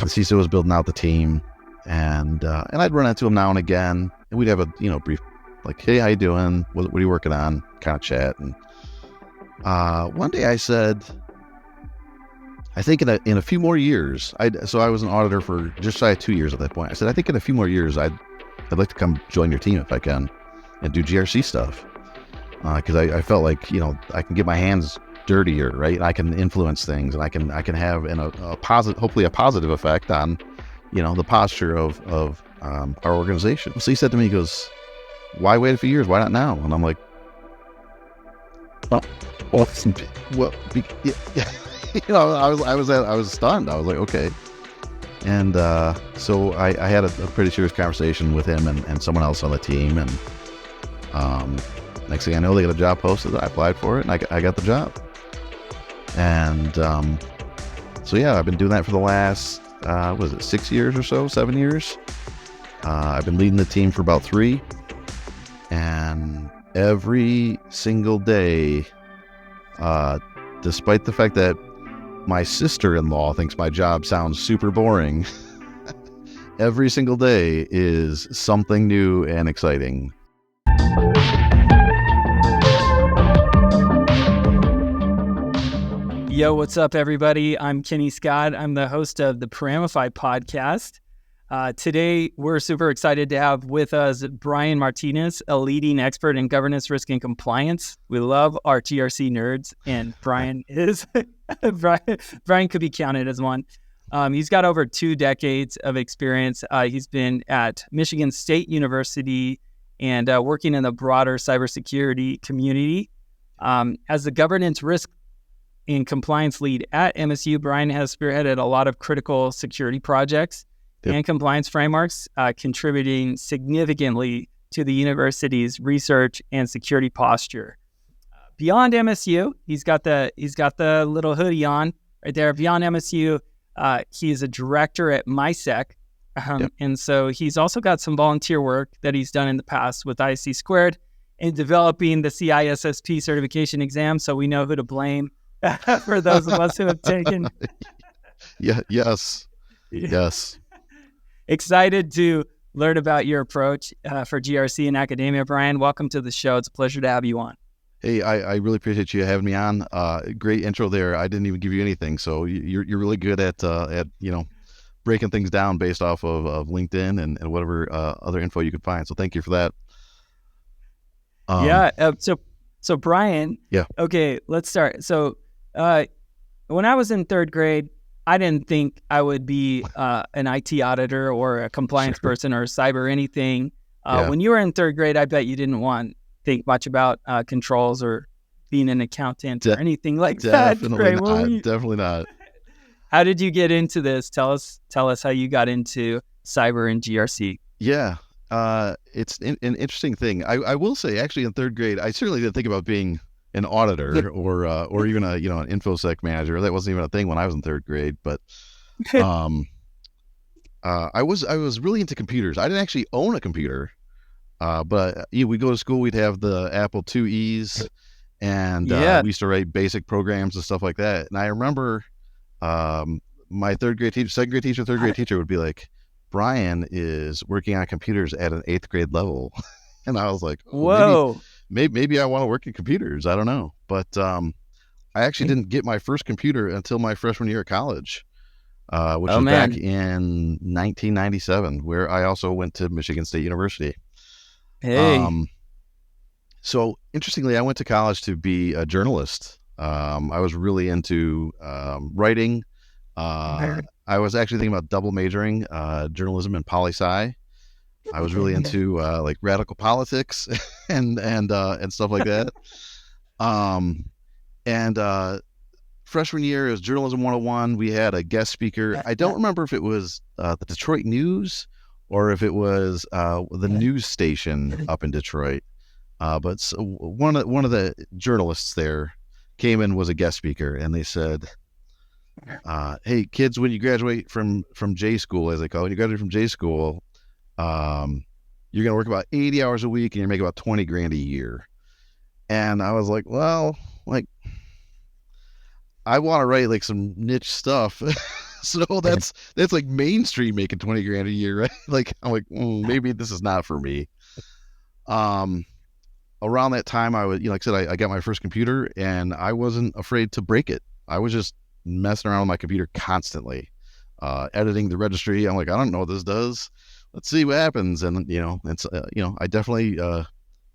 the CISO was building out the team, and I'd run into him now and again, and we'd have a brief, like, hey, how you doing? What are you working on? Kind of chat. And one day I said, I think in a few more years, so I was an auditor for just shy of 2 years at that point. I said, I think in a few more years, I'd like to come join your team if I can, and do GRC stuff, because I felt like I can get my hands dirtier, right? I can influence things, and I can have a positive, hopefully a positive effect on the posture of our organization. So he said to me, he goes, why wait a few years? Why not now? And I'm like, well, yeah. I was stunned. I was like, okay. And so I had a pretty serious conversation with him and someone else on the team, and next thing I know, they got a job posted. I applied for it, and I got the job. And so yeah, I've been doing that for the last 6 years or so, 7 years. I've been leading the team for about 3, and every single day, despite the fact that my sister-in-law thinks my job sounds super boring, every single day is something new and exciting. Yo, what's up, everybody? I'm Kenny Scott. I'm the host of the Paramify Podcast. Today, we're super excited to have with us Brian Martinez, a leading expert in governance, risk, and compliance. We love our GRC nerds, and Brian is Brian could be counted as one. He's got over 2 decades of experience. He's been at Michigan State University and working in the broader cybersecurity community. As the governance, risk, and compliance lead at MSU, Brian has spearheaded a lot of critical security projects and compliance frameworks, contributing significantly to the university's research and security posture. Beyond MSU, he's got the little hoodie on right there. Beyond MSU, he is a director at MISEC, and so he's also got some volunteer work that he's done in the past with IC Squared in developing the CISSP certification exam. So we know who to blame for those of us who have taken. Yes. Excited to learn about your approach for GRC in academia, Brian. Welcome to the show. It's a pleasure to have you on. Hey, I really appreciate you having me on. Great intro there. I didn't even give you anything, so you're really good at breaking things down based off of LinkedIn and whatever other info you could find. So thank you for that. So Brian. Yeah. Okay, let's start. So when I was in 3rd grade, I didn't think I would be an IT auditor or a compliance person or cyber anything. When you were in 3rd grade, I bet you didn't think much about controls or being an accountant or anything like that. Definitely not. How did you get into this? Tell us how you got into cyber and GRC. Yeah, it's an interesting thing. I will say, actually, in 3rd grade, I certainly didn't think about being an auditor or even an InfoSec manager. That wasn't even a thing when I was in 3rd grade. But I was really into computers. I didn't actually own a computer, but we'd go to school. We'd have the Apple IIe's, and we used to write basic programs and stuff like that. And I remember my 3rd grade teacher, 2nd grade teacher, 3rd grade teacher would be like, Brian is working on computers at an 8th grade level. And I was like, whoa. Maybe I want to work in computers. I don't know. But I actually didn't get my first computer until my freshman year of college, which was back in 1997, where I also went to Michigan State University. Hey. So interestingly, I went to college to be a journalist. I was really into writing. I was actually thinking about double majoring journalism and poli-sci. I was really into like radical politics and stuff like that. Freshman year, it was Journalism 101. We had a guest speaker. I don't remember if it was the Detroit News or if it was the news station up in Detroit. But so one of the journalists there came in, was a guest speaker, and they said, hey, kids, when you graduate from J school, as they call it, when you graduate from J school, you're going to work about 80 hours a week and you're making about 20 grand a year. And I was like, well, like, I want to write like some niche stuff. So that's like mainstream making 20 grand a year, right? Like, I'm like, maybe this is not for me. Around that time, I was, like I said, I got my first computer, and I wasn't afraid to break it. I was just messing around with my computer constantly, editing the registry. I'm like, I don't know what this does. Let's see what happens. And, it's, I definitely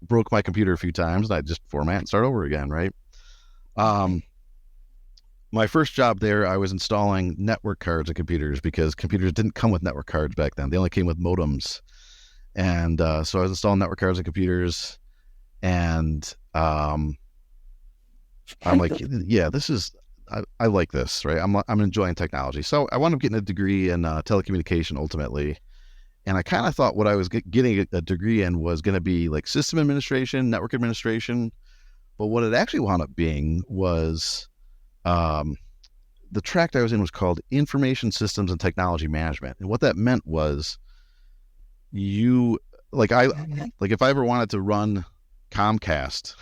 broke my computer a few times, and I just format and start over again, right? My first job there, I was installing network cards in computers because computers didn't come with network cards back then. They only came with modems. And so I was installing network cards in computers, and I'm like, yeah, this is, I like this, right? I'm enjoying technology. So I wound up getting a degree in telecommunication ultimately. And I kind of thought what I was getting a degree in was going to be like system administration, network administration. But what it actually wound up being was, the track I was in was called Information Systems and Technology Management. And what that meant was if I ever wanted to run Comcast,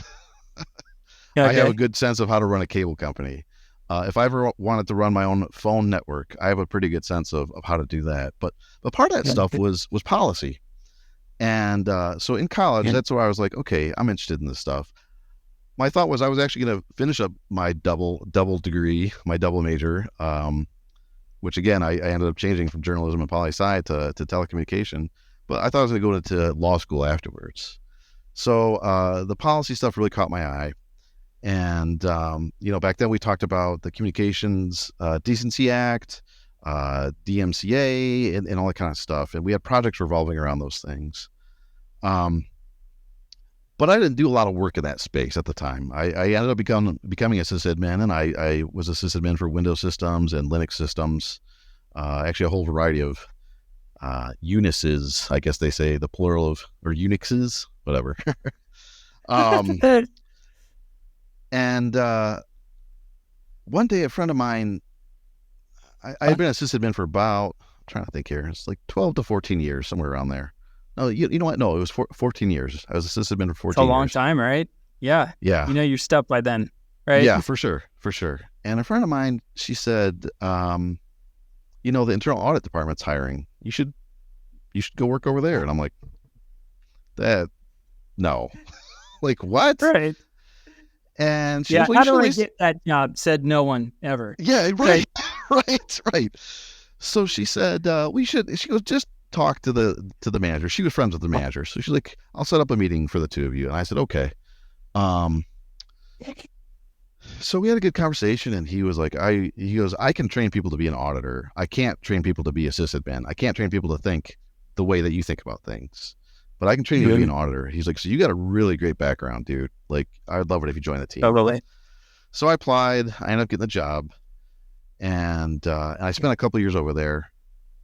I have a good sense of how to run a cable company. If I ever wanted to run my own phone network, I have a pretty good sense of how to do that. But part of that stuff was policy. And so in college, that's where I was like, okay, I'm interested in this stuff. My thought was I was actually going to finish up my double degree, my double major, which again, I ended up changing from journalism and poli-sci to telecommunication. But I thought I was going to go to law school afterwards. So the policy stuff really caught my eye. And, back then we talked about the Communications Decency Act, DMCA, and all that kind of stuff. And we had projects revolving around those things. But I didn't do a lot of work in that space at the time. I ended up becoming a sysadmin, and I was a sysadmin for Windows systems and Linux systems. Actually, a whole variety of Unices, I guess they say, the plural of, or Unixes, whatever. And one day a friend of mine, I had been a sysadmin for about, I'm trying to think here, it's like 12 to 14 years, somewhere around there. No, you know what? No, it was 14 years. I was a sysadmin for 14 years. It's a long time, right? Yeah. Yeah. You're stuck by then, right? Yeah, for sure. And a friend of mine, she said, the internal audit department's hiring. You should go work over there. And I'm like, no. Like, what? Right. And she was like, how do I get that job? Said no one ever. Yeah, right. Right. So she said, she goes, just talk to the manager. She was friends with the manager. So she's like, I'll set up a meeting for the two of you. And I said, okay. So we had a good conversation, and he was like, he goes, I can train people to be an auditor. I can't train people to be a sysadmin. I can't train people to think the way that you think about things, but I can train you to be an auditor. He's like, so you got a really great background, dude. Like, I would love it if you joined the team. Totally. So I applied. I ended up getting the job, and I spent a couple of years over there.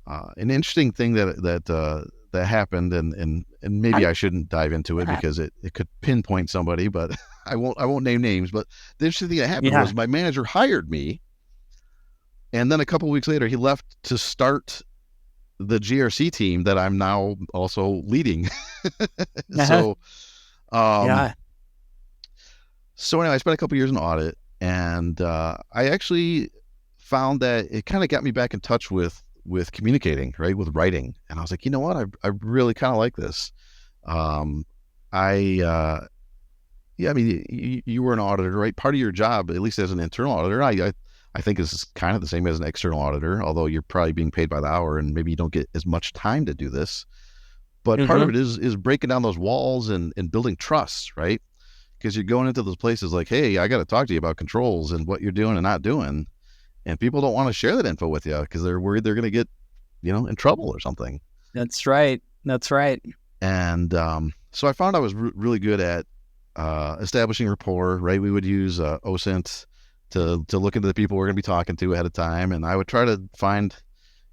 An interesting thing that happened, and maybe I shouldn't dive into it because it could pinpoint somebody, but I won't name names. But the interesting thing that happened was my manager hired me, and then a couple of weeks later he left to start the GRC team that I'm now also leading. So anyway, I spent a couple of years in audit, and I actually found that it kind of got me back in touch with communicating, right, with writing. And I was like, you know what, I really kind of like this. You were an auditor, right? Part of your job, at least as an internal auditor, I think is kind of the same as an external auditor, although you're probably being paid by the hour and maybe you don't get as much time to do this. But part of it is breaking down those walls and building trust, right? Because you're going into those places like, hey, I got to talk to you about controls and what you're doing and not doing. And people don't want to share that info with you because they're worried they're going to get, in trouble or something. That's right. And so I found I was really good at establishing rapport, right? We would use OSINT to look into the people we're going to be talking to ahead of time. And I would try to find...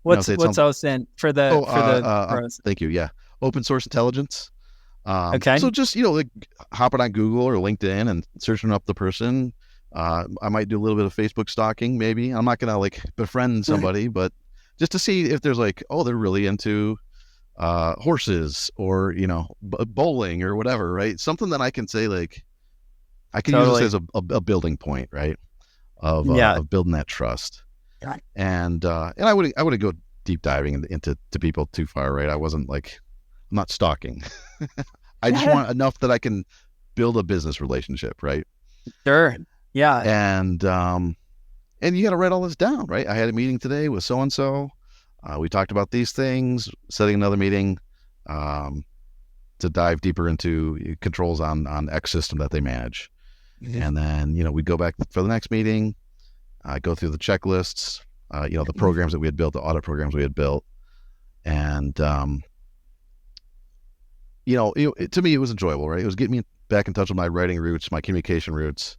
What's OSINT for the... Thank you. Yeah. Open source intelligence. Okay. So just, like hopping on Google or LinkedIn and searching up the person. I might do a little bit of Facebook stalking, maybe. I'm not going to like befriend somebody, but just to see if there's like, oh, they're really into horses or, bowling or whatever, right? Something that I can say, like, I can use this as a building point, right? Of building that trust. And I wouldn't go deep diving into people too far, right? I wasn't like, I'm not stalking. I just want enough that I can build a business relationship, right? Sure. Yeah. And you got to write all this down, right? I had a meeting today with so and so. We talked about these things. Setting another meeting to dive deeper into controls on X system that they manage, and then we go back for the next meeting. Go through the checklists, the programs that we had built, the audit programs we had built, and to me it was enjoyable, right? It was getting me back in touch with my writing roots, my communication roots.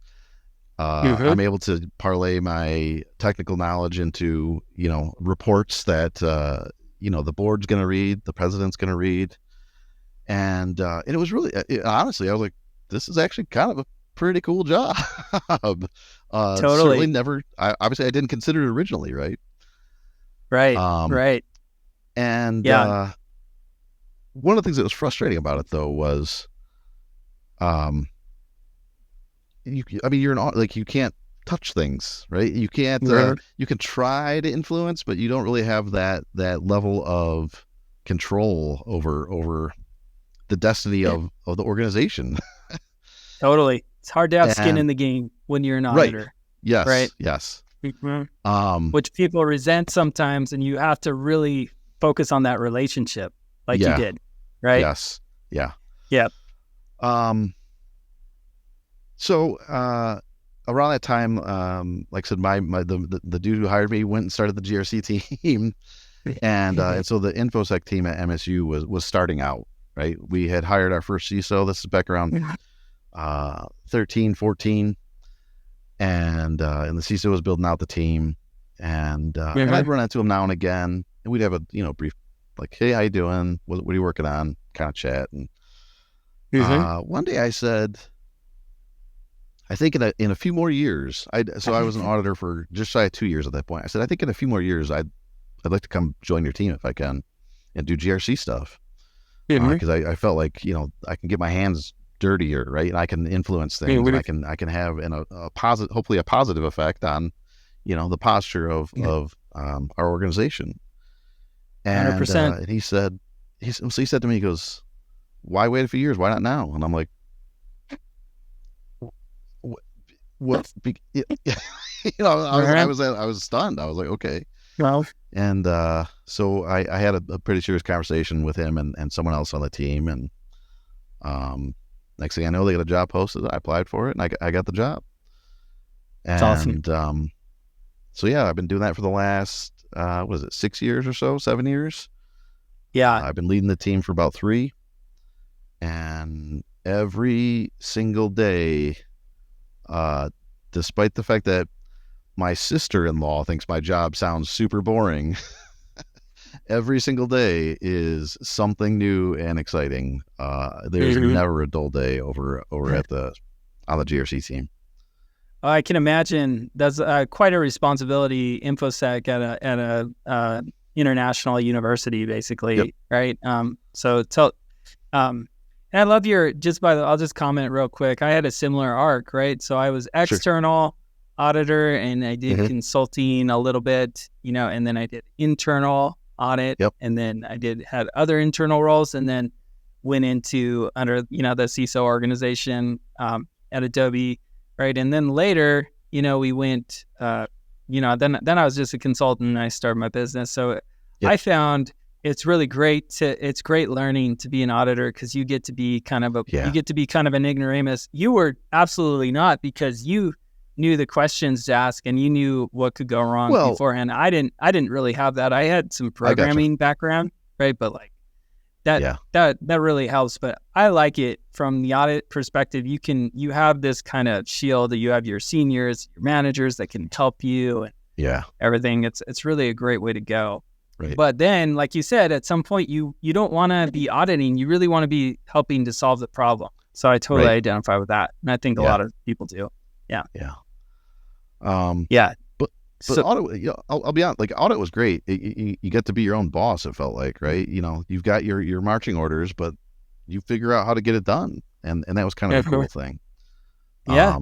I'm able to parlay my technical knowledge into, reports that, the board's going to read, the president's going to read. And it was really, honestly, I was like, this is actually kind of a pretty cool job. Totally. Certainly never, obviously I didn't consider it originally, right? Right. Right. And one of the things that was frustrating about it though was, you're you can't touch things, right? You can't, you can try to influence, but you don't really have that level of control over the destiny of the organization. Totally. It's hard to have skin in the game when you're an auditor. Right. Yes. Right. Yes. Which people resent sometimes, and you have to really focus on that relationship like you did. Right. Yes. Yeah. Yeah. So around that time, like I said, the dude who hired me went and started the GRC team, and so the InfoSec team at MSU was starting out. Right, we had hired our first CISO. This is back around 13, 14, and the CISO was building out the team, and I'd run into him now and again, and we'd have a brief like, hey, how you doing? What are you working on? Kind of chat. And one day I said, I think in a few more years, I was an auditor for just shy of 2 years at that point. I said, I think in a few more years, I'd like to come join your team if I can and do GRC stuff. Because I felt like, I can get my hands dirtier, right? And I can influence things. And I can have a positive, hopefully a positive effect on, the posture of our organization. And 100%. And he said to me, he goes, why wait a few years? Why not now? And I'm like, what? I was stunned. I was like, okay. Well, and so I had a pretty serious conversation with him and someone else on the team, and next thing I know, they got a job posted. I applied for it, and I got the job. And that's awesome. So yeah, I've been doing that for the last 6 years or so, 7 years. Yeah, I've been leading the team for about 3, and every single day, despite the fact that my sister-in-law thinks my job sounds super boring, every single day is something new and exciting. There's never a dull day over on the GRC team. I can imagine that's quite a responsibility. InfoSec at a international university, basically, right? So tell, and I love I'll just comment real quick. I had a similar arc, right? So I was external auditor, and I did consulting a little bit, and then I did internal audit, and then I had other internal roles, and then went into under the CISO organization at Adobe, right? And then later, we went, then I was just a consultant, and I started my business. So I found it's really great it's great learning to be an auditor, because you get to be kind of an ignoramus. You were absolutely not, because you knew the questions to ask, and you knew what could go wrong beforehand. I didn't really have that. I had some programming background, right? But like that really helps. But I like it from the audit perspective. You have this kind of shield that you have your seniors, your managers that can help you, and everything. It's really a great way to go. Right. But then, like you said, at some point you don't want to be auditing. You really want to be helping to solve the problem. So I totally identify with that, and I think a lot of people do. Yeah. But audit, I'll be honest, like audit was great. You get to be your own boss, it felt like, right? You've got your marching orders, but you figure out how to get it done. And that was kind of a cool thing. Yeah.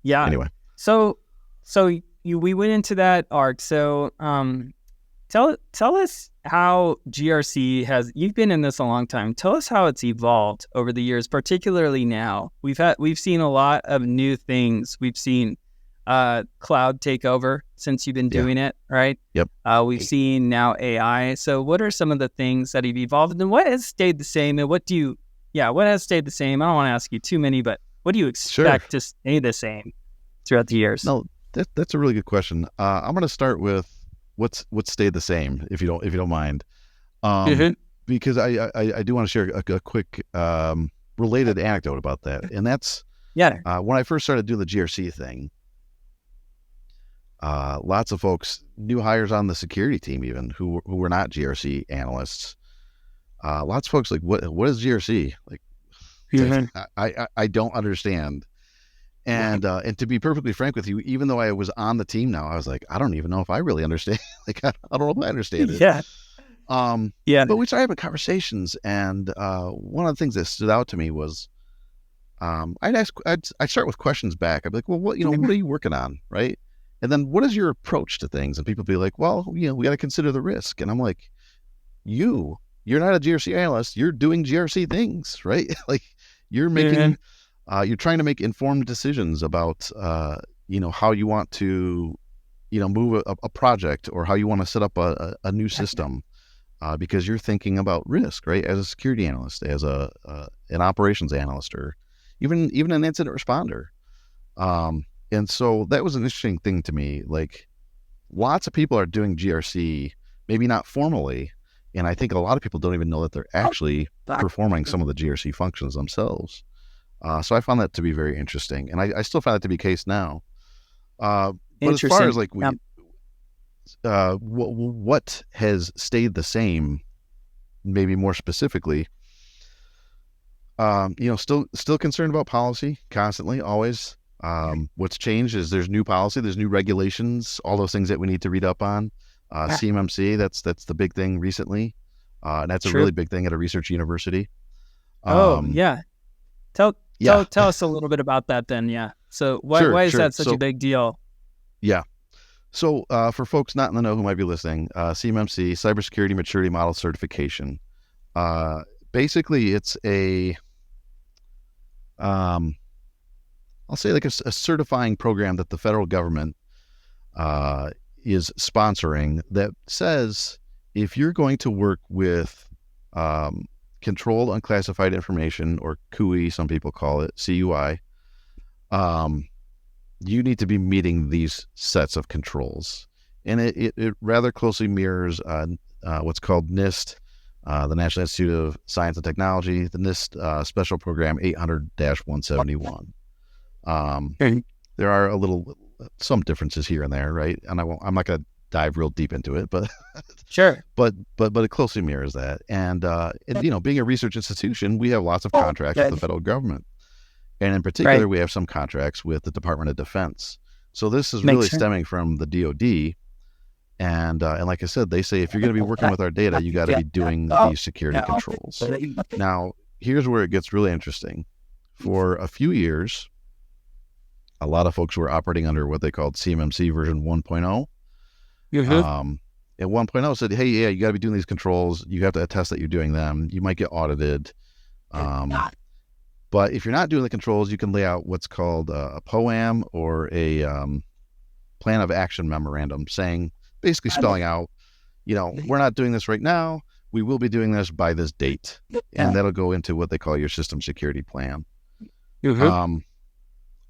Anyway. So we went into that arc. So tell us how GRC has. You've been in this a long time. Tell us how it's evolved over the years, particularly now. We've seen a lot of new things. We've seen cloud take over since you've been doing it, right? Yep. We've seen now AI. So what are some of the things that have evolved, and what has stayed the same, and what has stayed the same? I don't want to ask you too many, but what do you expect to stay the same throughout the years? No, that's a really good question. I'm going to start with what's stayed the same, if you don't mind, because I do want to share a quick related anecdote about that, and that's when I first started doing the GRC thing. Lots of folks, new hires on the security team, even who were not GRC analysts. Lots of folks like, what is GRC? Like, I don't understand. And to be perfectly frank with you, even though I was on the team now, I was like, I don't even know if I really understand. Like, I don't know if I understand it. But we started having conversations, and one of the things that stood out to me was, I'd start with questions back. I'd be like, well, what are you working on, right? And then what is your approach to things? And people be like, well, we got to consider the risk. And I'm like, you're not a GRC analyst. You're doing GRC things, right? Like, you're making, you're trying to make informed decisions about, how you want to, move a project, or how you want to set up a new system, because you're thinking about risk, right? As a security analyst, as an operations analyst, or even an incident responder. And so that was an interesting thing to me. Like, lots of people are doing GRC, maybe not formally. And I think a lot of people don't even know that they're actually performing some of the GRC functions themselves. So I found that to be very interesting. And I still find that to be the case now. But as far as like, what has stayed the same, maybe more specifically, still concerned about policy constantly, always. What's changed is there's new policy, there's new regulations, all those things that we need to read up on. CMMC, that's the big thing recently. And that's a really big thing at a research university. Tell us a little bit about that then. Yeah. So why is that such a big deal? Yeah. So for folks not in the know who might be listening, CMMC, Cybersecurity Maturity Model Certification. Basically, it's I'll say like a certifying program that the federal government is sponsoring, that says if you're going to work with controlled unclassified information, or CUI, some people call it, CUI, you need to be meeting these sets of controls. And it rather closely mirrors what's called NIST, the National Institute of Science and Technology, the NIST Special Program 800-171. There are some differences here and there, right? And I'm not going to dive real deep into it, but but it closely mirrors that. And being a research institution, we have lots of contracts with the federal government, and in particular, we have some contracts with the Department of Defense. So this is really stemming from the DoD. And like I said, they say if you're going to be working with our data, you got to be doing these security controls. Now, here's where it gets really interesting. For a few years, a lot of folks were operating under what they called CMMC version 1.0. And 1.0 said, hey, you got to be doing these controls. You have to attest that you're doing them. You might get audited. But if you're not doing the controls, you can lay out what's called a POAM, or a plan of action memorandum, basically spelling out, we're not doing this right now. We will be doing this by this date. And that'll go into what they call your system security plan.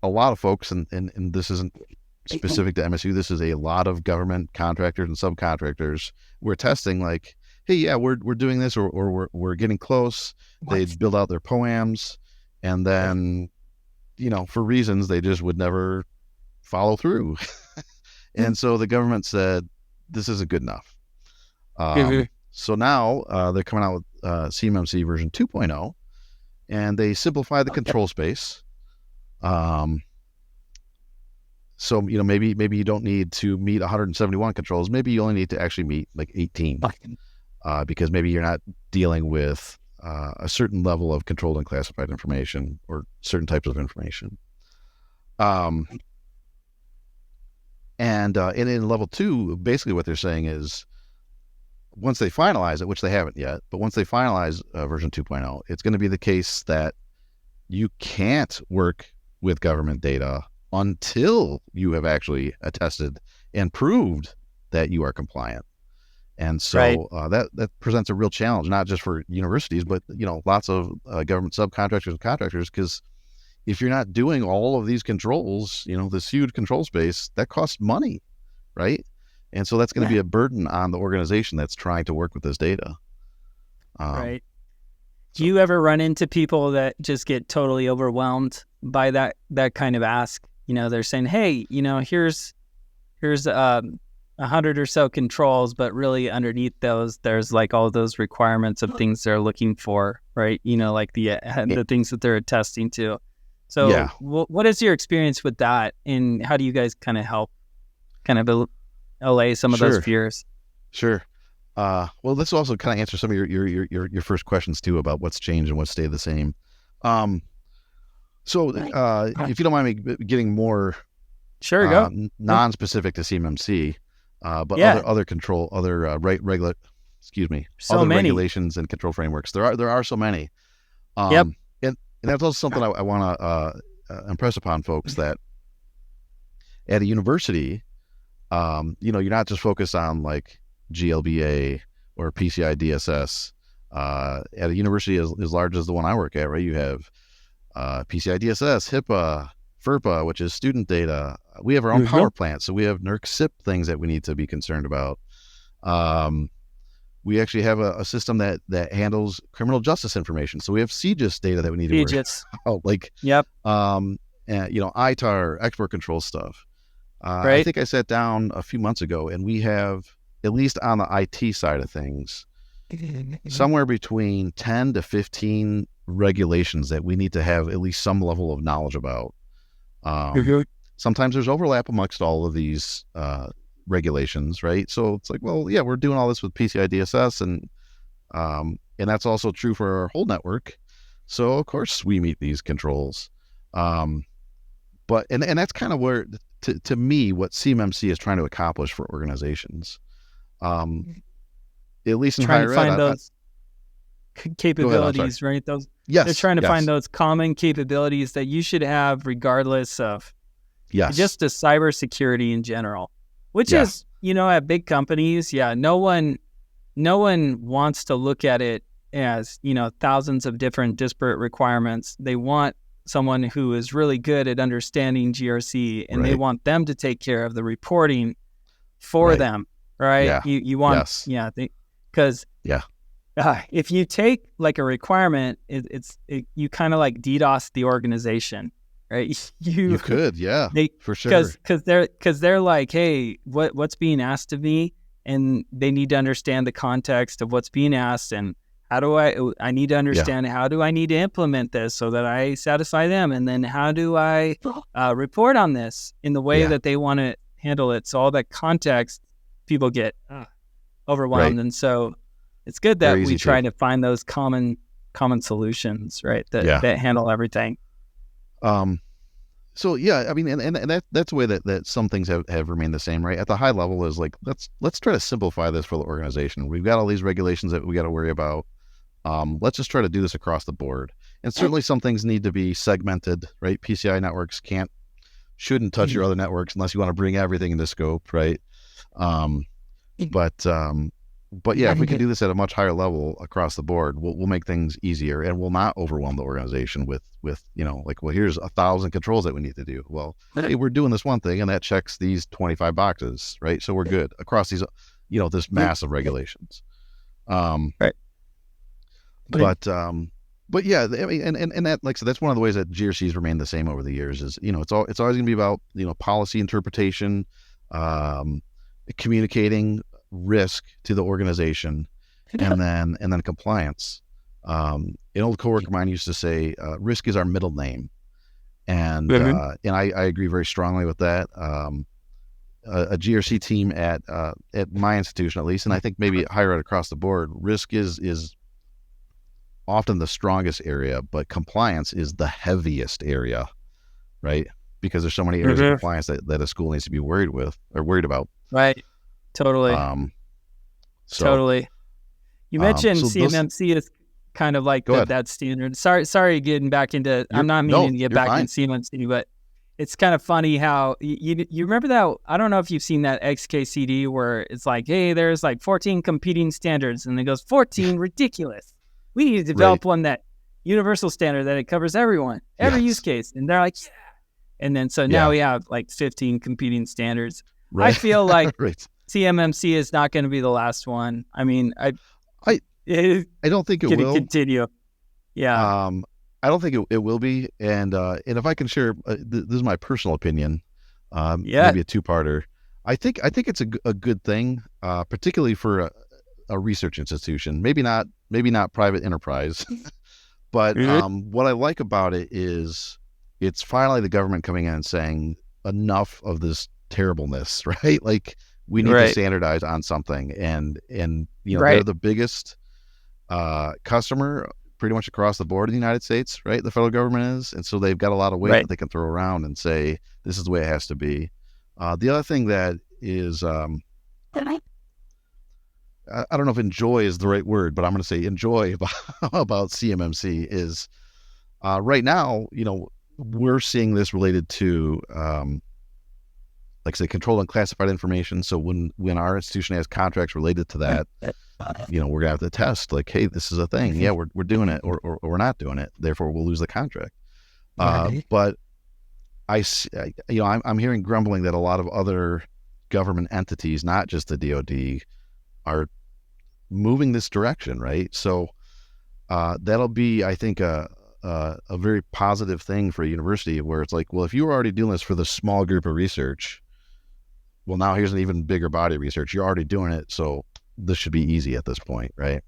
A lot of folks, and this isn't specific to MSU, this is a lot of government contractors and subcontractors, we're testing like, hey, we're doing this, or we're getting close. They'd build out their POAMs, and then, for reasons they just would never follow through. And so the government said, this isn't good enough. So now they're coming out with CMMC version 2.0, and they simplify the control space. So, maybe you don't need to meet 171 controls. Maybe you only need to actually meet like 18, because maybe you're not dealing with a certain level of controlled and classified information, or certain types of information. And And in level 2, basically what they're saying is once they finalize it, which they haven't yet, but once they finalize version 2.0, it's going to be the case that you can't work with government data until you have actually attested and proved that you are compliant. And so that presents a real challenge, not just for universities, but lots of government subcontractors and contractors, because if you're not doing all of these controls, this huge control space, that costs money, right? And so that's going to be a burden on the organization that's trying to work with this data. Right. Do you ever run into people that just get totally overwhelmed by that kind of ask? They're saying, hey, here's 100 or so controls, but really underneath those, there's like all those requirements of things they're looking for, right? Like the things that they're attesting to. So what is your experience with that, and how do you guys kind of help allay some of those fears? Sure. Well, this also kind of answers some of your first questions too about what's changed and what's stayed the same. So if you don't mind me getting more go non-specific to CMMC, but other control, other regulations and control frameworks. There are so many. And that's also something I want to impress upon folks, that at a university, you're not just focused on like GLBA or PCI DSS. At a university as large as the one I work at, right? You have PCI DSS, HIPAA, FERPA, which is student data. We have our own power plant, so we have NERC CISSP things that we need to be concerned about. We actually have a system that handles criminal justice information, so we have CJIS data that we need to worry about. Like, and ITAR, export control stuff. I think I sat down a few months ago, and we have, at least on the IT side of things, somewhere between 10 to 15 regulations that we need to have at least some level of knowledge about. Sometimes there's overlap amongst all of these regulations, right? So it's like, well, yeah, we're doing all this with PCI DSS, and that's also true for our whole network. So of course we meet these controls. But that's kind of where, to me, what CMMC is trying to accomplish for organizations. At least in higher ed, trying to find those capabilities, right? They're trying to find those common capabilities that you should have regardless of just the cybersecurity in general, which is, at big companies, no one wants to look at it as, thousands of different disparate requirements. They want someone who is really good at understanding GRC, and they want them to take care of the reporting for them, right? Yeah. You want, because if you take like a requirement, you kind of like DDoS the organization, right? You could, for sure. Because they're like, hey, what's being asked of me, and they need to understand the context of what's being asked, and how do I need to understand how do I need to implement this so that I satisfy them, and then how do I report on this in the way that they want to handle it. So all that context, people get overwhelmed, and so it's good that we try to find those common solutions, right? That handle everything. So I mean, and that's the way that some things have remained the same, right? At the high level is like, let's try to simplify this for the organization. We've got all these regulations that we got to worry about. Let's just try to do this across the board. And certainly some things need to be segmented, right? PCI networks shouldn't touch your other networks unless you want to bring everything into scope, right? But yeah, if we can do this at a much higher level across the board, we'll make things easier, and we'll not overwhelm the organization with like, well, here's 1,000 controls that we need to do. Well, hey, we're doing this one thing, and that checks these 25 boxes, right? So we're good across these, this massive regulations. Right. But yeah, I mean, and that, like, so that's one of the ways that GRCs remain the same over the years is, it's always going to be about, policy interpretation, communicating risk to the organization, and then compliance. An old coworker of mine used to say, risk is our middle name. And I agree very strongly with that. A GRC team at my institution, at least, and I think maybe higher ed across the board, risk is often the strongest area, but compliance is the heaviest area, right? because there's so many areas of compliance that a school needs to be worried about. Right. Totally. Totally. You mentioned CMMC is kind of like that standard. Sorry, getting back into. I'm not meaning to get back into CMMC, but it's kind of funny how you remember that. I don't know if you've seen that XKCD where it's like, hey, there's like 14 competing standards, and it goes 14 ridiculous. We need to develop one that universal standard that it covers everyone, every use case, and they're like, yeah. And then now we have like 15 competing standards. Right. I feel like CMMC is not going to be the last one. I mean, I don't think it will continue. Yeah. I don't think it will be. And if I can share, this is my personal opinion. Maybe a two-parter. I think it's a good thing, particularly for a research institution. Maybe not private enterprise, but what I like about it is it's finally the government coming in and saying enough of this terribleness, right? Like we need to standardize on something, and they're the biggest customer pretty much across the board in the United States, right? The federal government is, and so they've got a lot of weight that they can throw around and say this is the way it has to be. The other thing that is, I don't know if enjoy is the right word, but I'm going to say enjoy about CMMC is right now, we're seeing this related to, like say, controlled and classified information. So when our institution has contracts related to that, we're going to have to test like, hey, this is a thing. Yeah, we're doing it or we're not doing it. Therefore, we'll lose the contract. But I'm hearing grumbling that a lot of other government entities, not just the DoD, are moving this direction, right? So that'll be, I think, a very positive thing for a university where it's like, well, if you were already doing this for the small group of research, well, now here's an even bigger body of research. You're already doing it, so this should be easy at this point, right?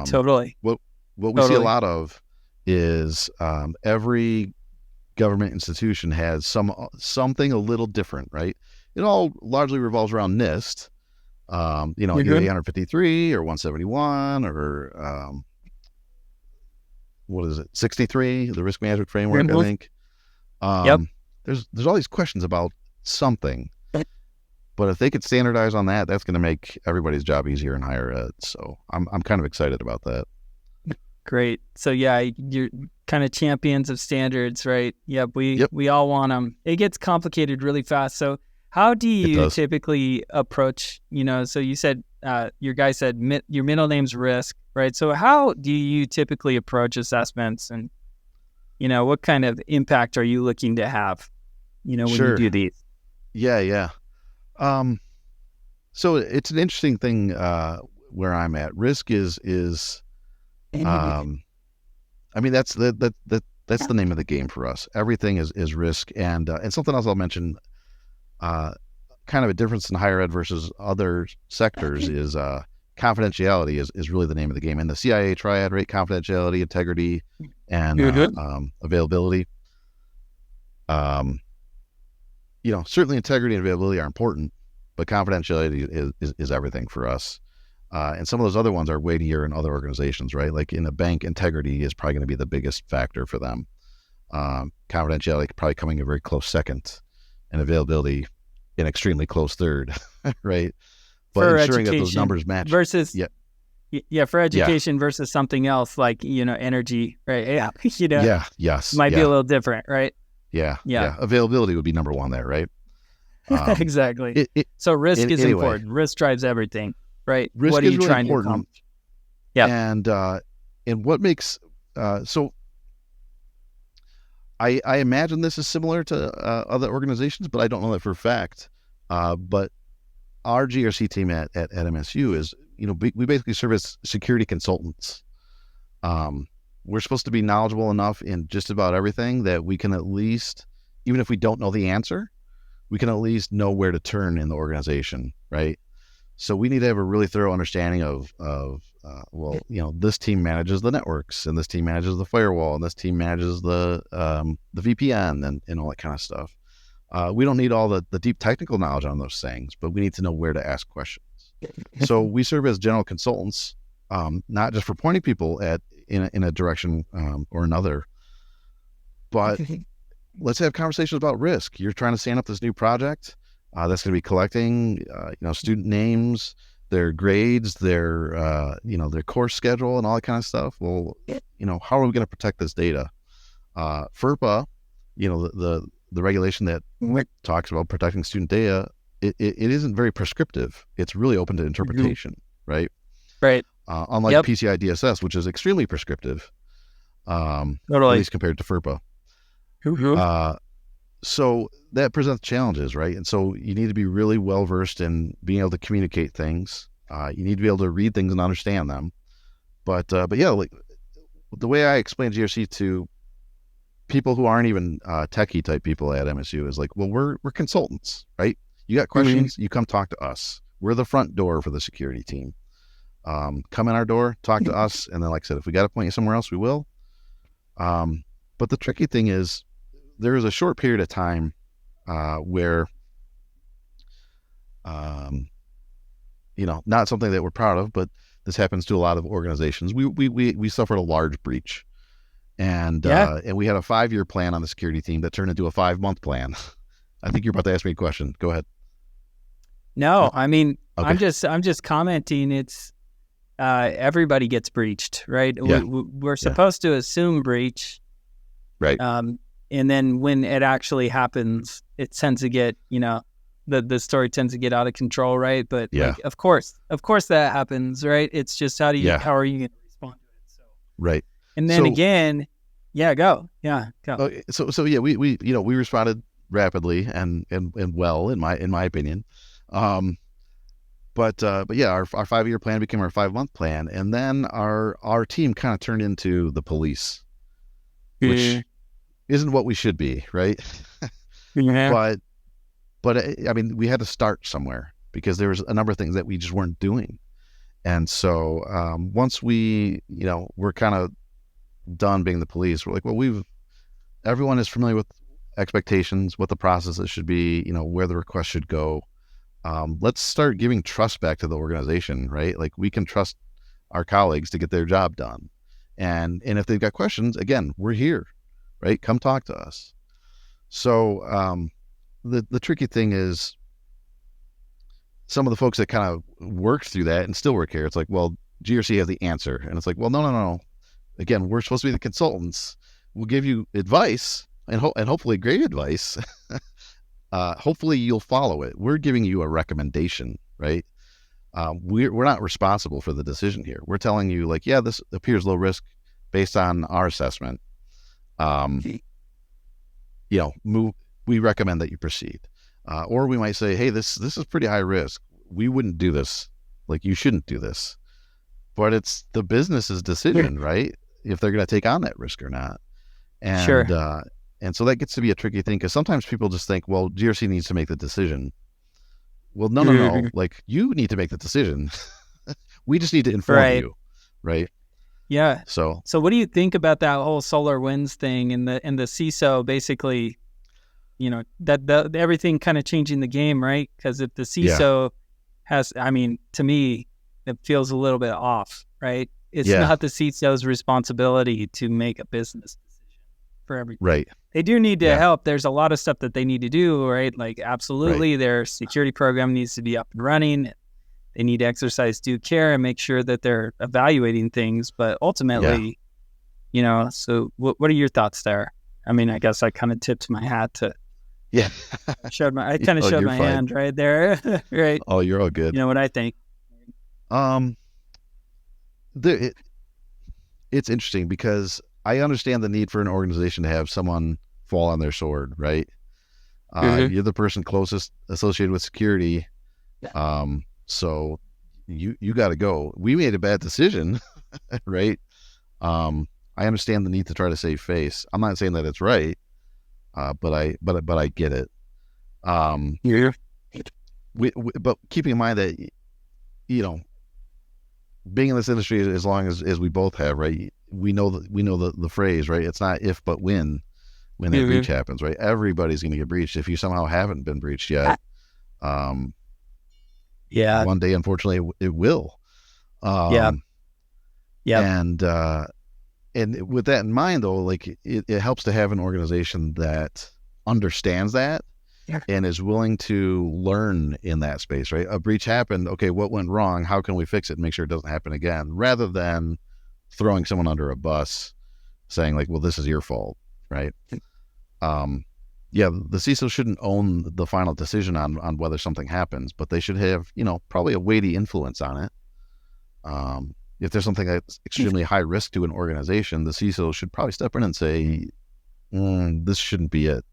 Totally. What we see a lot of is every government institution has something a little different, right? It all largely revolves around NIST, either 853 or 171 or what is it, 63, the risk management framework, I think. There's all these questions about something. But if they could standardize on that, that's going to make everybody's job easier in higher ed. So I'm kind of excited about that. Great. So you're kind of champions of standards, right? Yep. We all want them. It gets complicated really fast. So how do you typically approach, so you said, your guy said your middle name's Risk, right? So how do you typically approach assessments, and, what kind of impact are you looking to have, when you do these? Yeah. So it's an interesting thing where I'm at. Risk is I mean that's the name of the game for us. Everything is risk, and something else I'll mention. Kind of a difference in higher ed versus other sectors is confidentiality is really the name of the game. And the CIA triad, right? Confidentiality, integrity, and availability. Certainly integrity and availability are important, but confidentiality is everything for us. And some of those other ones are weightier in other organizations, right? Like in a bank, integrity is probably going to be the biggest factor for them. Confidentiality probably coming a very close second, and availability an extremely close third, right? But for ensuring that those numbers match versus for education versus something else like energy, right? Might be a little different, right? Yeah. Availability would be number one there, right? Exactly. So risk is important. Risk drives everything, right? Risk what are is you really trying important. to accomplish? Yeah. And what makes so I imagine this is similar to other organizations, but I don't know that for a fact. But our GRC team at MSU is, we basically serve as security consultants. We're supposed to be knowledgeable enough in just about everything that we can at least, even if we don't know the answer, we can at least know where to turn in the organization, right? So we need to have a really thorough understanding of this team manages the networks, and this team manages the firewall, and this team manages the VPN and all that kind of stuff. We don't need all the deep technical knowledge on those things, but we need to know where to ask questions. So we serve as general consultants, not just for pointing people in a direction or another, but let's have conversations about risk. You're trying to stand up this new project that's going to be collecting, student names, their grades, their course schedule, and all that kind of stuff. Well, how are we going to protect this data? FERPA, the regulation that talks about protecting student data, it isn't very prescriptive. It's really open to interpretation, right? Right. Unlike PCI DSS, which is extremely prescriptive, at least compared to FERPA. So that presents challenges, right? And so you need to be really well versed in being able to communicate things. You need to be able to read things and understand them. But yeah, like the way I explain GRC to people who aren't even techie type people at MSU is like, well, we're consultants, right? You got questions, you come talk to us. We're the front door for the security team. Come in our door, talk to us, and then, like I said, if we got to point you somewhere else, we will. But the tricky thing is, there is a short period of time where, not something that we're proud of, but this happens to a lot of organizations. We suffered a large breach, and we had a 5-year plan on the security team that turned into a 5-month plan. I think you're about to ask me a question. Go ahead. No, I mean, okay. I'm just commenting. It's everybody gets breached, right? Yeah. We're supposed to assume breach, right? And then when it actually happens, it tends to get, the story tends to get out of control, right? But of course that happens, right? It's just how are you going to respond to it? So right. And then again, go. So we responded rapidly and well, in my opinion. But yeah, our 5-year plan became our 5-month plan, and then our team kind of turned into the police, which isn't what we should be, right? But I mean, we had to start somewhere because there was a number of things that we just weren't doing, and so once we're kind of done being the police, we're like, well, everyone is familiar with expectations, what the processes should be, where the request should go. Let's start giving trust back to the organization, right? Like, we can trust our colleagues to get their job done. And if they've got questions, again, we're here, right? Come talk to us. So the tricky thing is, some of the folks that kind of worked through that and still work here, it's like, well, GRC has the answer. And it's like, well, no. Again, we're supposed to be the consultants. We'll give you advice and hopefully great advice. Hopefully you'll follow it. We're giving you a recommendation, right? We're not responsible for the decision here. We're telling you, like, yeah, this appears low risk based on our assessment. We recommend that you proceed. Or we might say, hey, this is pretty high risk. We wouldn't do this. Like, you shouldn't do this. But it's the business's decision, right? If they're going to take on that risk or not. And, sure. And so that gets to be a tricky thing, because sometimes people just think, well, GRC needs to make the decision. Well, no. Like, you need to make the decision. We just need to inform you, right? Yeah. So what do you think about that whole SolarWinds thing and the CISO basically, that everything kind of changing the game, right? Because if the CISO has, I mean, to me, it feels a little bit off, right? It's not the CISO's responsibility to make a business decision for everything. Right. They do need to help. There's a lot of stuff that they need to do, right? Like, absolutely, their security program needs to be up and running. They need to exercise due care and make sure that they're evaluating things. But ultimately, so what are your thoughts there? I mean, I guess I kind of tipped my hat to. Yeah. showed my hand right there. Right. Oh, you're all good. You know what I think? It's interesting because I understand the need for an organization to have someone fall on their sword, right? You're the person closest associated with security. So you got to go. We made a bad decision, right? I understand the need to try to save face. I'm not saying that it's right, but I get it. But keeping in mind that, being in this industry as long as we both have, right? We know the phrase, right? It's not if but when that breach happens, right? Everybody's going to get breached. If you somehow haven't been breached yet, one day, unfortunately, it will. And and with that in mind, though, like it helps to have an organization that understands that and is willing to learn in that space, right? A breach happened. Okay, what went wrong? How can we fix it and make sure it doesn't happen again? Rather than throwing someone under a bus saying like, well, this is your fault, right? Yeah, the CISO shouldn't own the final decision on whether something happens, but they should have, probably a weighty influence on it. If there's something that's extremely high risk to an organization, the CISO should probably step in and say, this shouldn't be it.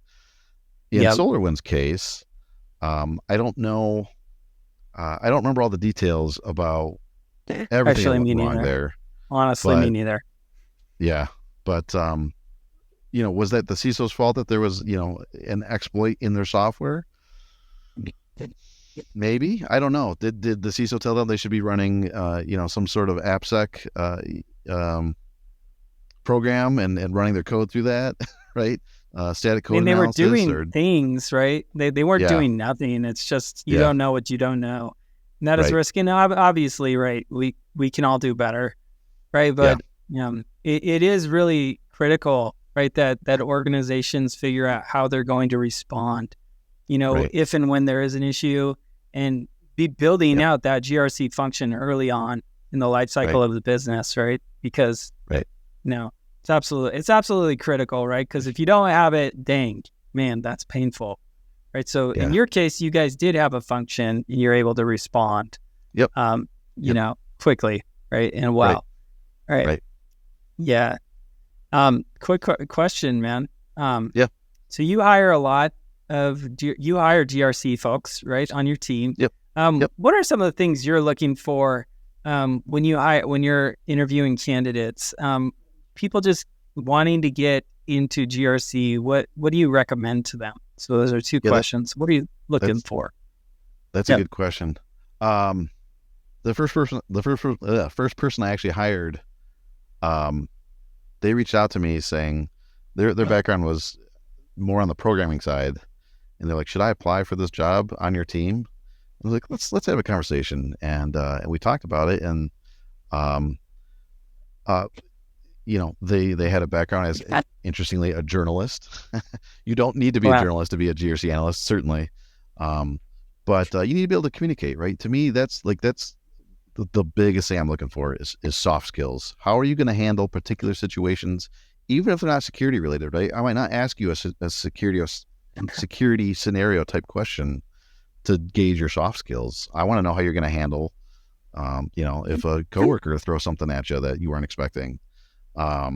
In SolarWinds case, I don't know. I don't remember all the details about everything that went wrong there. Honestly, me neither. Yeah, but was that the CISO's fault that there was, an exploit in their software? Maybe. I don't know. Did the CISO tell them they should be running, some sort of AppSec program and running their code through that, right? Static code analysis. They were doing things, right? They weren't doing nothing. It's just you don't know what you don't know. And that is risky. And obviously, right, we can all do better, right? But it is really critical, right, that organizations figure out how they're going to respond, if and when there is an issue, and be building out that GRC function early on in the life cycle of the business, right? Because it's absolutely critical, right? Because if you don't have it, dang, man, that's painful, right? So in your case, you guys did have a function, and you're able to respond, quickly, right? And well, right. Yeah. Quick question, man. So you hire a lot of GRC folks, right, on your team. What are some of the things you're looking for when you're interviewing candidates? People just wanting to get into GRC. What do you recommend to them? So those are two questions. What are you looking for? That's a good question. The first person I actually hired, they reached out to me saying their background was more on the programming side, and they're like, "Should I apply for this job on your team?" I was like, "Let's have a conversation," and we talked about it, and they had a background as, interestingly, a journalist. You don't need to be a journalist to be a GRC analyst, certainly, but you need to be able to communicate, right? To me, that's the biggest thing I'm looking for is soft skills. How are you going to handle particular situations, even if they're not security related, right? I might not ask you a security scenario type question to gauge your soft skills. I want to know how you're going to handle, if a coworker throws something at you that you weren't expecting. Are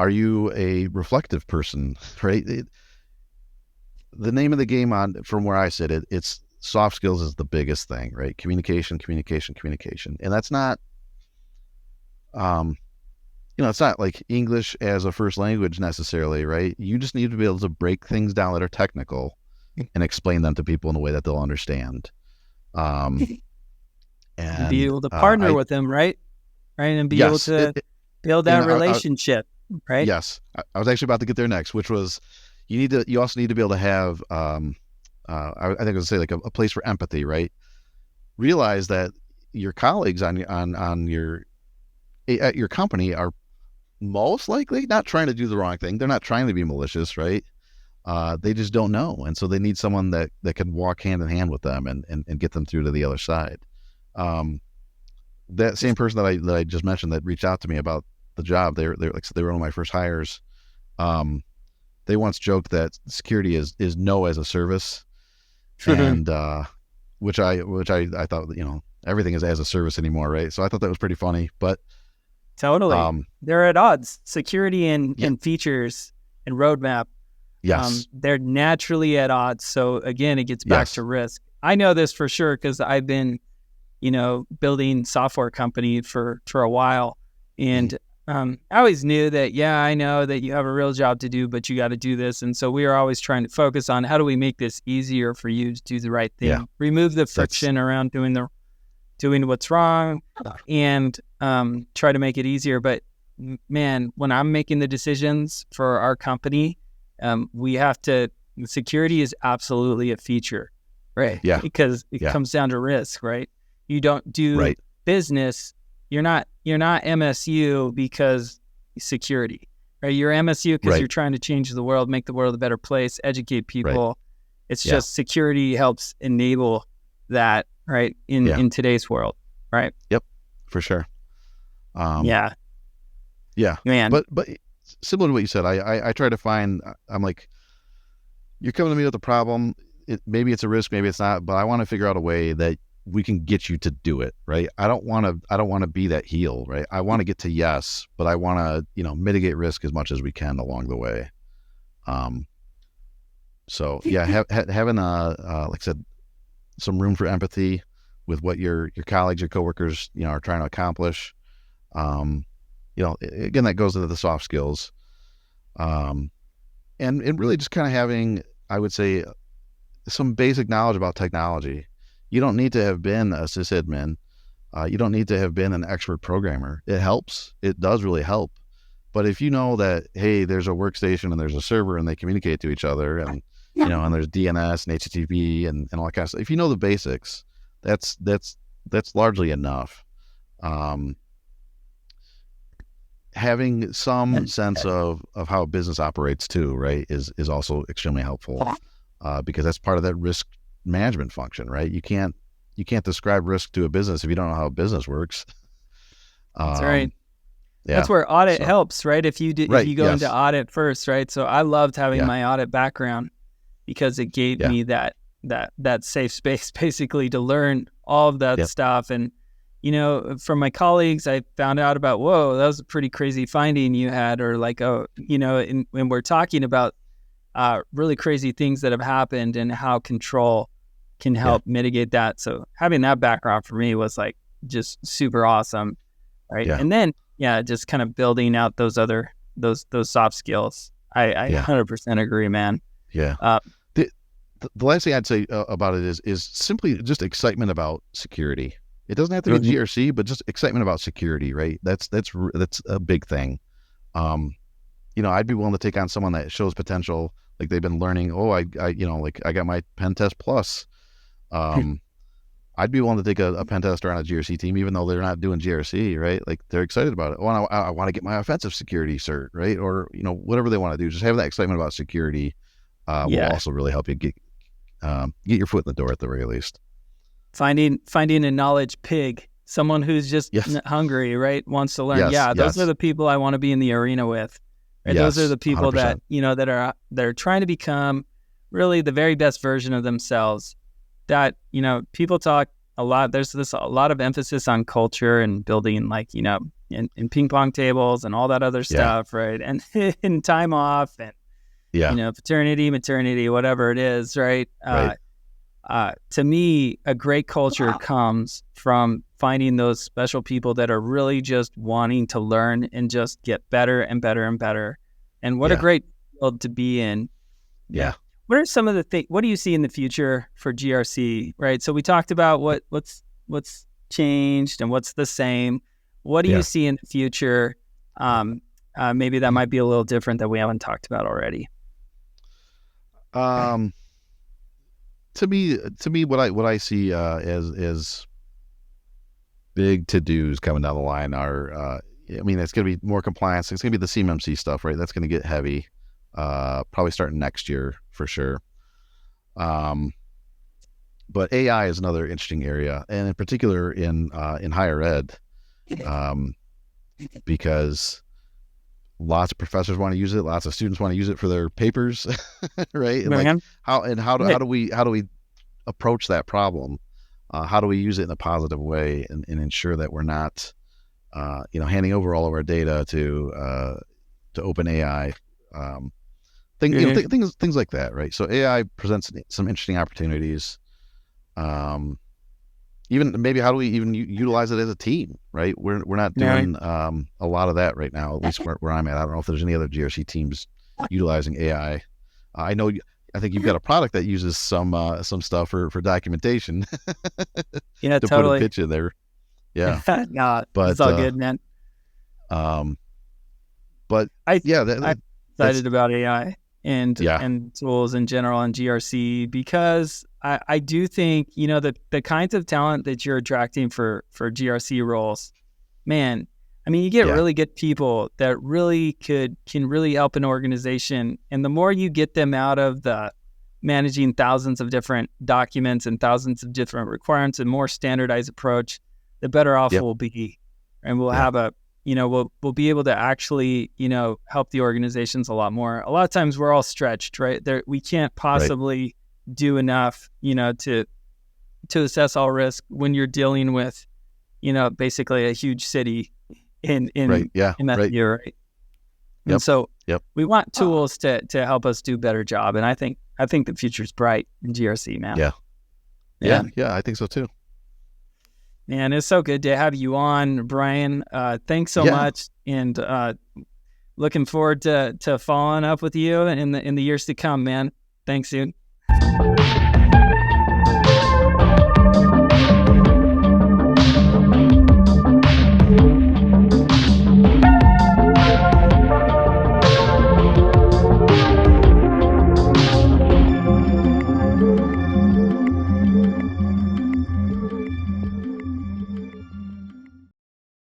you a reflective person, right? The name of the game from where I sit, it's soft skills is the biggest thing, right? Communication. And that's not, it's not like English as a first language necessarily, right? You just need to be able to break things down that are technical and explain them to people in a way that they'll understand. And be able to partner with them, right? And be able to build that relationship, right? Yes. I was actually about to get there next, which was you also need to be able to have, I think I would say like a place for empathy, right? Realize that your colleagues at your company are most likely not trying to do the wrong thing. They're not trying to be malicious, right? They just don't know. And so they need someone that can walk hand in hand with them and get them through to the other side. That same person that I just mentioned that reached out to me about the job, they were one of my first hires. They once joked that security is no as a service. And which I thought, everything is as a service anymore, right? So I thought that was pretty funny, but totally, they're at odds. Security and features and roadmap, they're naturally at odds. So again, it gets back to risk. I know this for sure because I've been, building software company for a while, and I always knew that, I know that you have a real job to do, but you got to do this. And so we are always trying to focus on how do we make this easier for you to do the right thing, remove the friction around doing what's wrong, and try to make it easier. But man, when I'm making the decisions for our company, security is absolutely a feature, right? Yeah. Because it comes down to risk, right? You don't do business you're not MSU because security, right? You're MSU because Right. you're trying to change the world, make the world a better place, educate people. Right. It's Yeah. just security helps enable that, right? In today's world, right? Yep, for sure. Yeah, man. But similar to what you said, I try to find. I'm like, you're coming to me with a problem. Maybe it's a risk, maybe it's not. But I want to figure out a way that we can get you to do it, right? I don't want to be that heel, right? I want to get to yes, but I want to mitigate risk as much as we can along the way. So yeah, having like I said, some room for empathy with what your colleagues, your coworkers, are trying to accomplish. Again, that goes into the soft skills. And really just kind of having, I would say, some basic knowledge about technology. You don't need to have been a sysadmin. You don't need to have been an expert programmer. It helps. It does really help. But if you know that, hey, there's a workstation and there's a server and they communicate to each other and, and there's DNS and HTTP and all that kind of stuff. If you know the basics, that's largely enough. Having some sense of how a business operates too, right, is also extremely helpful, because that's part of that risk management function, right? You can't describe risk to a business if you don't know how a business works. That's right. Yeah. That's where audit helps, right? If you go into audit first, right? So I loved having my audit background because it gave me that safe space basically to learn all of that stuff. And from my colleagues, I found out about, whoa, that was a pretty crazy finding you had, or like, when we're talking about really crazy things that have happened and how control can help mitigate that. So having that background for me was like just super awesome, right? And then just kind of building out those soft skills. I 100% agree, man. Yeah. The last thing I'd say about it is simply just excitement about security. It doesn't have to be GRC, but just excitement about security, right? That's a big thing. I'd be willing to take on someone that shows potential, like they've been learning. Oh, I got my pen test plus. I'd be willing to take a pen tester on a GRC team, even though they're not doing GRC, right? Like they're excited about it. Oh, I want to get my offensive security cert, right? Or whatever they want to do. Just have that excitement about security will also really help you get your foot in the door at the very least. Finding a knowledge pig, someone who's just hungry, right? Wants to learn. Those are the people I want to be in the arena with. Right? Those are the people 100%. that are trying to become really the very best version of themselves. That people talk a lot. There's a lot of emphasis on culture and building, like in ping pong tables and all that other stuff, right? And in time off and paternity, maternity, whatever it is, right? To me, a great culture comes from finding those special people that are really just wanting to learn and just get better and better and better. And what a great field to be in. Yeah. What are some of the things? What do you see in the future for GRC? Right. So we talked about what's changed and what's the same. What do you see in the future? Maybe that might be a little different that we haven't talked about already. To me, what I see as big to-dos coming down the line are, it's going to be more compliance. It's going to be the CMMC stuff, right? That's going to get heavy, probably starting next year for sure. But AI is another interesting area, and in particular in higher ed, because lots of professors want to use it, lots of students want to use it for their papers, right? And how do we approach that problem? How do we use it in a positive way and ensure that we're not, handing over all of our data to OpenAI, things like that, right? So AI presents some interesting opportunities. Even maybe how do we even utilize it as a team, right? We're not doing a lot of that right now, at least where I'm at. I don't know if there's any other GRC teams utilizing AI. I think you've got a product that uses some stuff for documentation. Yeah, to totally. Put a pitch in there. Yeah. No, but it's all good, man. But I'm excited about AI and tools in general and GRC, because I do think, the kinds of talent that you're attracting for GRC roles, man, I mean, you get Yeah. really good people that really can really help an organization. And the more you get them out of the managing thousands of different documents and thousands of different requirements and more standardized approach, the better off Yep. we'll be. And we'll Yeah. have a, we'll be able to actually, help the organizations a lot more. A lot of times we're all stretched, right? We can't possibly do enough, to assess all risk when you're dealing with, basically a huge city in Right. Yeah. that Right. year, right? And Yep. so Yep. we want tools to help us do a better job. And I think the future's bright in GRC, man. Yeah. Yeah. I think so too. Man, it's so good to have you on, Brian. Thanks so Yeah. much, and looking forward to following up with you in the years to come, man. Thanks, dude.